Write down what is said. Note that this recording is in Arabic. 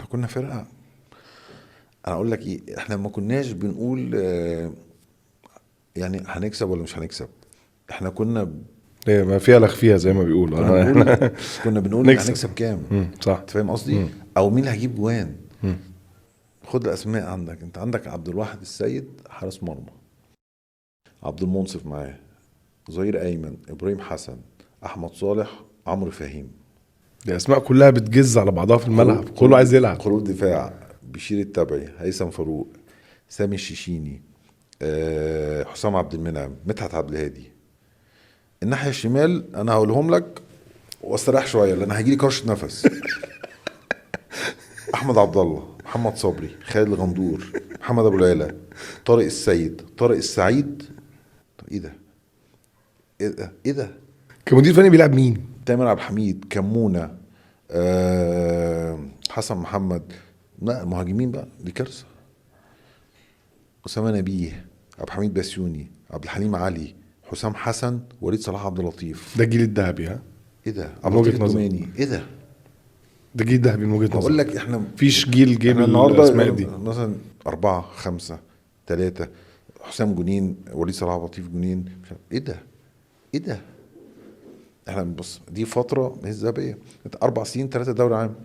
كنا فرقه. انا اقول لك ايه، احنا ما كناش بنقول يعني هنكسب ولا مش هنكسب. احنا هي ما فيها لك فيها زي ما بيقولوا. كنا بنقول كنا بنقول نكسب. هنكسب كام. صح. انت فاهم قصدي؟ او مين اللي هيجيب جوان. خد الاسماء عندك، انت عندك عبد الواحد السيد حارس مرمى، عبد المنصف معاه، ظهير ايمن ابراهيم حسن، احمد صالح، عمرو فهيم. دي اسماء كلها بتجز على بعضها في الملعب، كله عايز يلعب. قلوب دفاع: بشير التبعي، هيثم فاروق، سامي الشيشيني، حسام عبد المنعم، مدحت عبد الهادي. الناحيه الشمال انا هقولهم لك واستريح شويه لان هيجي لي كرشه نفس. احمد عبد الله، محمد صبري، خالد الغندور، محمد ابو العلا، طارق السيد، طارق السعيد. طب ايه ده؟ ايه ده؟ ايه ده؟ كمدير فني بيلعب مين؟ تامر عبد الحميد، كمونه، حسن محمد. لا المهاجمين بقى دي كارثه. اسامه نبيه، عبد الحميد بسيوني، عبد الحليم علي، حسام حسن، وليد صلاح عبد اللطيف. ده الجيل الذهبي. ها، ايه ده؟ من عبد اللطيف وجهة نظر. التوماني. ايه ده؟ ده جيل ذهبي من وجهة بقول نظر. لك احنا مفيش جيل جيب احنا النهارده الاسماء دي. مثلا 4 5 3، حسام جنين، وليد صلاح عبد اللطيف جنين، مش عارف. ايه ده؟ ايه ده؟ احنا بص، دي فتره ذهبيه، 4 سنين 3 دوري عام.